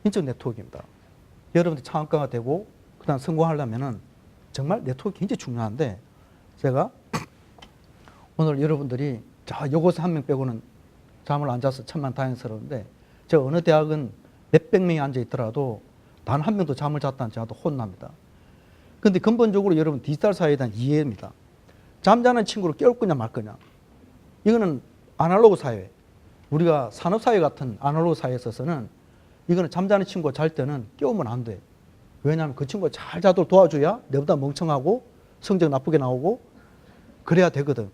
인적 네트워크입니다. 여러분들 창업가가 되고 그다음 성공하려면은 정말 네트워크 굉장히 중요한데 제가 오늘 여러분들이 자 요것에 한 명 빼고는 잠을 안 자서 천만다행스러운데 제가 어느 대학은 몇백 명이 앉아 있더라도 단 한 명도 잠을 잤다는 제가도 혼납니다. 근데 근본적으로 여러분 디지털 사회에 대한 이해입니다. 잠자는 친구를 깨울 거냐 말 거냐. 이거는 아날로그 사회. 우리가 산업사회 같은 아날로그 사회에 있어서는 이거는 잠자는 친구가 잘 때는 깨우면 안 돼. 왜냐하면 그 친구가 잘 자도록 도와줘야 내보다 멍청하고 성적 나쁘게 나오고 그래야 되거든.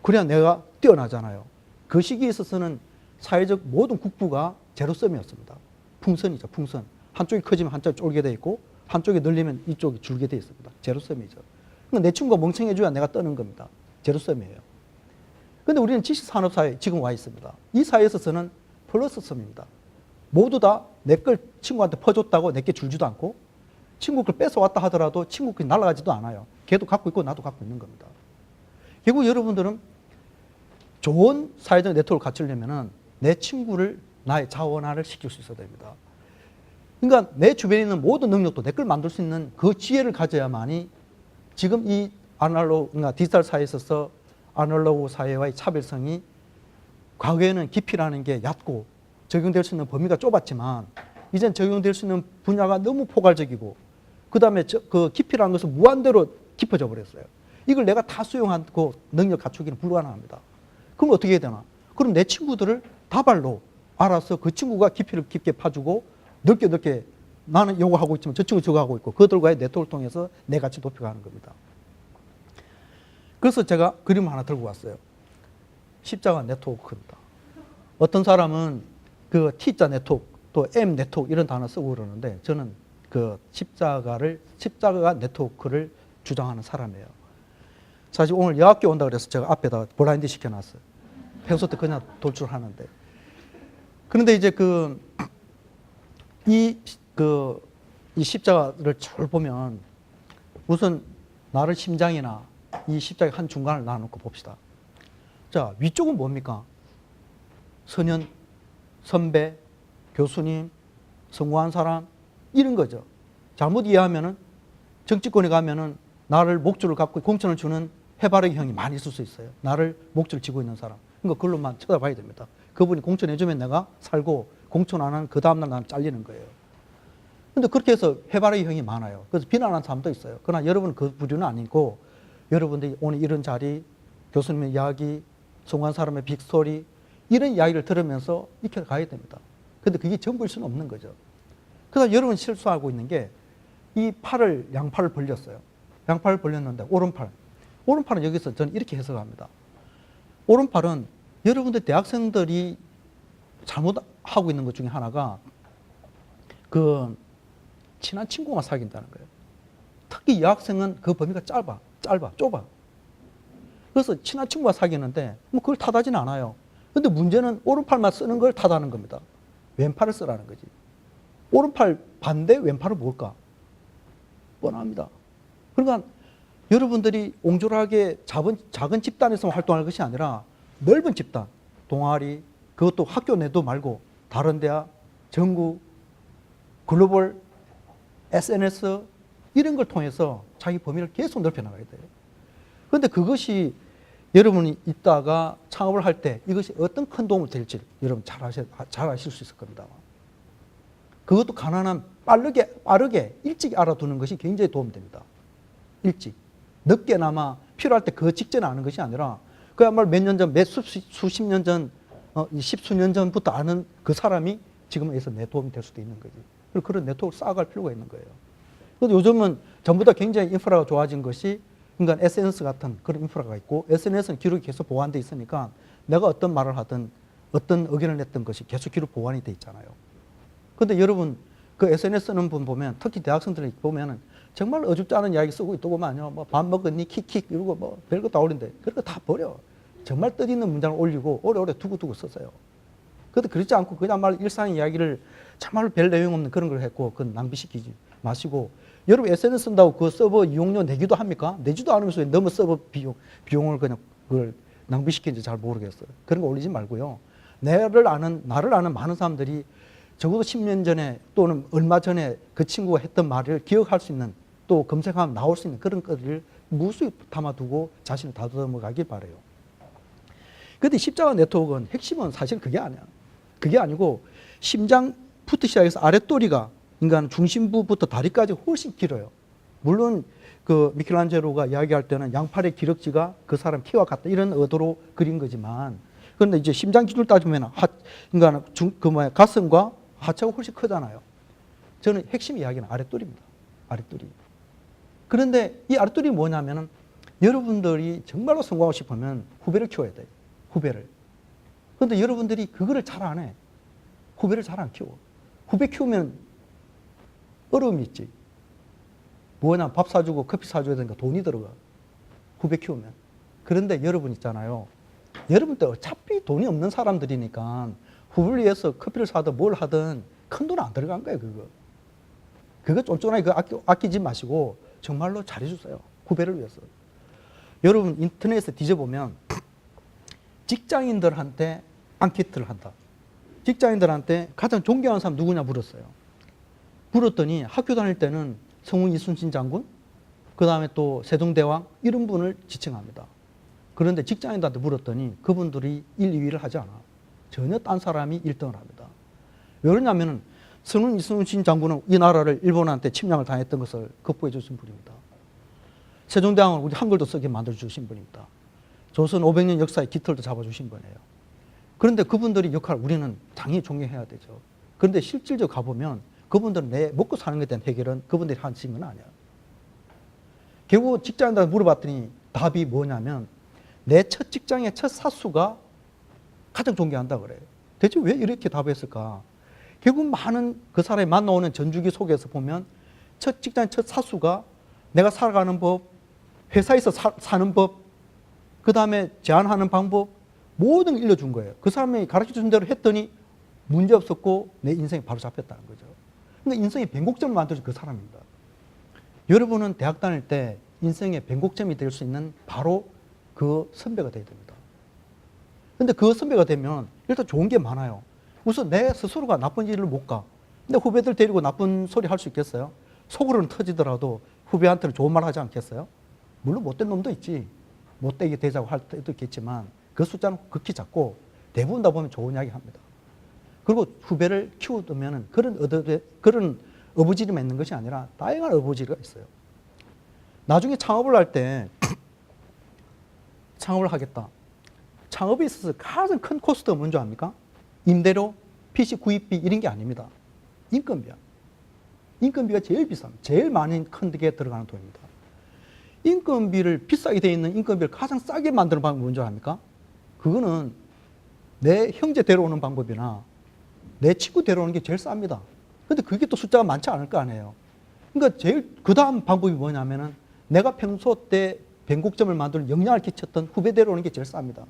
그래야 내가 뛰어나잖아요. 그 시기에 있어서는 사회적 모든 국부가 제로섬이었습니다. 풍선이죠, 풍선. 한쪽이 커지면 한쪽이 쫄게 돼 있고 한쪽이 늘리면 이쪽이 줄게 돼 있습니다. 제로섬이죠. 그러니까 내 친구가 멍청해줘야 내가 떠는 겁니다. 제로섬이에요. 근데 우리는 지식산업사회 지금 와 있습니다. 이 사회에 있어서는 플러스섬입니다. 모두 다 내 걸 친구한테 퍼줬다고 내게 줄지도 않고 친구 걸 뺏어왔다 하더라도 친구 걸 날아가지도 않아요. 걔도 갖고 있고 나도 갖고 있는 겁니다. 결국 여러분들은 좋은 사회적 네트워크를 갖추려면 내 친구를 나의 자원화를 시킬 수 있어야 됩니다. 그러니까 내 주변에 있는 모든 능력도 내 걸 만들 수 있는 그 지혜를 가져야만이 지금 이 아날로그, 그러니까 디지털 사회에 있어서 아날로그 사회와의 차별성이 과거에는 깊이라는 게 얕고 적용될 수 있는 범위가 좁았지만 이젠 적용될 수 있는 분야가 너무 포괄적이고 그 다음에 그 깊이라는 것은 무한대로 깊어져 버렸어요. 이걸 내가 다 수용하고 능력 갖추기는 불가능합니다. 그럼 어떻게 해야 되나? 그럼 내 친구들을 다발로 알아서 그 친구가 깊이를 깊게 파주고 넓게 나는 요거 하고 있지만 저 친구 저거 하고 있고 그들과의 네트워크를 통해서 내 가치 높여가는 겁니다. 그래서 제가 그림 하나 들고 왔어요. 십자가 네트워크입니다. 어떤 사람은 그 T자 네트워크 또 M 네트워크 이런 단어 쓰고 그러는데 저는 그 십자가 네트워크를 주장하는 사람이에요. 사실 오늘 여학교 온다 그래서 제가 앞에다 블라인드 시켜놨어요. 평소 때 그냥 돌출하는데. 그런데 이제 이 십자가를 쭉 보면 우선 나를 심장이나 이 십자가의 한 중간을 나눠놓고 봅시다. 자, 위쪽은 뭡니까? 선현, 선배, 교수님, 성공한 사람 이런 거죠. 잘못 이해하면은 정치권에 가면은 나를 목줄을 갖고 공천을 주는 해바라기 형이 많이 있을 수 있어요. 나를 목줄 쥐고 있는 사람. 그러니까 그걸로만 쳐다봐야 됩니다. 그분이 공천해주면 내가 살고 공천 안 하는 그 다음날 나는 잘리는 거예요. 근데 그렇게 해서 해바라기 형이 많아요. 그래서 비난하는 사람도 있어요. 그러나 여러분은 그 부류는 아니고 여러분들이 오늘 이런 자리, 교수님의 이야기, 성공한 사람의 빅스토리 이런 이야기를 들으면서 익혀가야 됩니다. 근데 그게 전부일 수는 없는 거죠. 그래서 여러분 실수하고 있는 게 이 양팔을 벌렸어요. 양팔을 벌렸는데 오른팔은 여기서 저는 이렇게 해석합니다. 오른팔은 여러분들 대학생들이 잘못하고 있는 것 중에 하나가 그 친한 친구만 사귄다는 거예요. 특히 여학생은 그 범위가 좁아. 그래서 친한 친구가 사귀는데 뭐 그걸 탓하지는 않아요. 근데 문제는 오른팔만 쓰는 걸 탓하는 겁니다. 왼팔을 쓰라는 거지. 오른팔 반대 왼팔은 뭘까? 뻔합니다. 그러니까 여러분들이 옹졸하게 작은 집단에서만 활동할 것이 아니라 넓은 집단, 동아리, 그것도 학교 내도 말고 다른 대학, 전국, 글로벌, SNS 이런 걸 통해서 자기 범위를 계속 넓혀나가야 돼요. 그런데 그것이 여러분이 있다가 창업을 할 때 이것이 어떤 큰 도움이 될지 여러분 잘 아실 수 있을 겁니다. 그것도 가난한 빠르게 일찍 알아두는 것이 굉장히 도움이 됩니다. 일찍. 늦게나마 필요할 때 그 직전에 아는 것이 아니라 그야말로 몇 년 전, 수십 년 전, 십수년 전부터 아는 그 사람이 지금에서 내 도움이 될 수도 있는 거지. 그리고 그런 네트워크를 쌓아갈 필요가 있는 거예요. 그런데 요즘은 전부 다 굉장히 인프라가 좋아진 것이 그러니까 SNS 같은 그런 인프라가 있고 SNS는 기록이 계속 보관돼 있으니까 내가 어떤 말을 하든 어떤 의견을 냈던 것이 계속 기록 보관이 돼 있잖아요. 그런데 여러분 그 SNS 쓰는 분 보면 특히 대학생들 보면은 정말 어줍잖은 이야기 쓰고 있더구만요. 뭐 밥 먹었니 킥킥 이러고 뭐 별거 다 올린대. 그런 거 다 버려. 정말 뜻있는 문장을 올리고 오래오래 두고두고 썼어요. 그런데 그렇지 않고 그냥 일상 이야기를 참말로 별 내용 없는 그런 걸 했고 그건 낭비시키지 마시고 여러분 SNS 쓴다고 그 서버 이용료 내기도 합니까? 내지도 않으면서 너무 서버 비용을 그냥 그걸 낭비시키는지 잘 모르겠어요. 그런 거 올리지 말고요. 나를 아는 많은 사람들이 적어도 10년 전에 또는 얼마 전에 그 친구가 했던 말을 기억할 수 있는, 또 검색하면 나올 수 있는 그런 것들을 무수히 담아두고 자신을 다듬어 가길 바라요. 그런데 십자가 네트워크는 핵심은 사실 그게 아니야. 그게 아니고 심장부터 시작해서 아랫도리가 인간 중심부부터 다리까지 훨씬 길어요. 물론 그 미켈란젤로가 이야기할 때는 양팔의 기럭지가 그 사람 키와 같다 이런 의도로 그린 거지만, 그런데 이제 심장 기준을 따지면 인간 가슴과 하체가 훨씬 크잖아요. 저는 핵심 이야기는 아랫도리입니다. 아랫도리. 그런데 이 아랫도리 뭐냐면은 여러분들이 정말로 성공하고 싶으면 후배를 키워야 돼요. 후배를. 그런데 여러분들이 그거를 잘 안 해. 후배를 잘 안 키워. 후배 키우면 어려움이 있지. 뭐냐, 밥 사주고 커피 사줘야 되니까 돈이 들어가. 후배 키우면. 그런데 여러분 있잖아요. 여러분들 어차피 돈이 없는 사람들이니까 후배를 위해서 커피를 사든 뭘 하든 큰 돈 안 들어간 거예요, 그거. 그거 쫀쫀하게 그거 아끼지 마시고 정말로 잘해주세요. 후배를 위해서. 여러분 인터넷에 뒤져보면 직장인들한테 앙케이트를 한다. 직장인들한테 가장 존경하는 사람 누구냐 물었어요. 물었더니 학교 다닐 때는 성우 이순신 장군, 그 다음에 또 세종대왕 이런 분을 지칭합니다. 그런데 직장인들한테 물었더니 그분들이 1, 2위를 하지 않아. 전혀 딴 사람이 1등을 합니다. 왜 그러냐면은 성우 이순신 장군은 이 나라를 일본한테 침략을 당했던 것을 극복해 주신 분입니다. 세종대왕은 우리 한글도 쓰게 만들어 주신 분입니다. 조선 500년 역사의 깃털도 잡아주신 분이에요. 그런데 그분들이 역할 우리는 당연히 존경해야 되죠. 그런데 실질적으로 가보면 그분들은 내 먹고 사는 것에 대한 해결은 그분들이 하신 건 아니야. 결국 직장인들한테 물어봤더니 답이 뭐냐면 내 첫 직장의 첫 사수가 가장 존경한다 그래요. 대체 왜 이렇게 답했을까? 결국 많은 그 사람이 만나오는 전주기 속에서 보면 첫 직장 첫 사수가 내가 살아가는 법, 회사에서 사는 법, 그 다음에 제안하는 방법 모든 걸 일러준 거예요. 그 사람이 가르쳐준 대로 했더니 문제 없었고 내 인생이 바로 잡혔다는 거죠. 그러니까 인생의 변곡점을 만들어준 그 사람입니다. 여러분은 대학 다닐 때 인생의 변곡점이 될 수 있는 바로 그 선배가 돼야 됩니다. 근데 그 선배가 되면 일단 좋은 게 많아요. 우선 내 스스로가 나쁜 일을 못 가. 근데 후배들 데리고 나쁜 소리 할 수 있겠어요? 속으로는 터지더라도 후배한테는 좋은 말 하지 않겠어요? 물론 못된 놈도 있지. 못되게 되자고 할 때도 있겠지만 그 숫자는 극히 작고 대부분 다 보면 좋은 이야기 합니다. 그리고 후배를 키우면 그런 어부지리만 있는 것이 아니라 다양한 어부지리가 있어요. 나중에 창업을 할 때 창업을 하겠다. 창업에 있어서 가장 큰 코스트가 뭔지 압니까? 임대료, PC 구입비 이런 게 아닙니다. 인건비야. 인건비가 제일 비쌉니다. 제일 많이 큰 게 들어가는 돈입니다. 인건비를 비싸게 돼 있는 인건비를 가장 싸게 만드는 방법이 뭔지 압니까? 그거는 내 형제 데려오는 방법이나 내 친구 데려오는 게 제일 쌉니다. 근데 그게 또 숫자가 많지 않을 거 아니에요. 그러니까 제일 그 다음 방법이 뭐냐면은 내가 평소 때 변곡점을 만드는 영향을 끼쳤던 후배 데려오는 게 제일 쌉니다.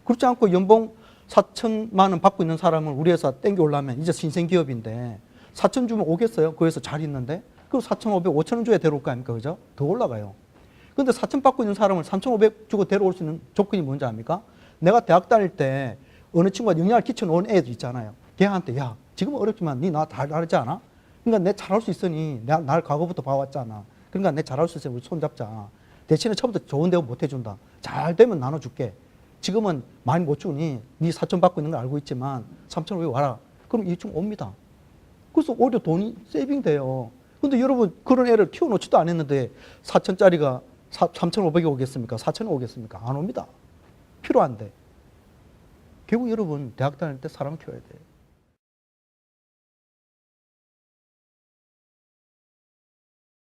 그렇지 않고 연봉 4천만 원 받고 있는 사람을 우리 회사 땡겨 올라면 이제 신생 기업인데 4천 주면 오겠어요? 거기서 잘 있는데? 그럼 4,500, 5천 원 줘야 데려올 거 아닙니까? 그죠? 더 올라가요. 근데 4천 받고 있는 사람을 3,500 주고 데려올 수 있는 조건이 뭔지 압니까? 내가 대학 다닐 때 어느 친구가 영향을 끼쳐놓은 애도 있잖아요. 걔한테 야 지금은 어렵지만 니 나 잘 알지 않아? 그러니까 내 잘할 수 있으니 날 과거부터 봐왔잖아. 그러니까 내 잘할 수 있으니 우리 손잡자. 대신에 처음부터 좋은 대우 못 해준다. 잘 되면 나눠줄게. 지금은 많이 못 주니 니 4천 받고 있는 걸 알고 있지만 3,500 와라. 그럼 이 친구 옵니다. 그래서 오히려 돈이 세이빙 돼요. 근데 여러분 그런 애를 키워놓지도 않았는데 4천짜리가 3,500이 오겠습니까? 4천이 오겠습니까? 안 옵니다. 필요한데. 결국 여러분 대학 다닐 때 사람 키워야 돼요.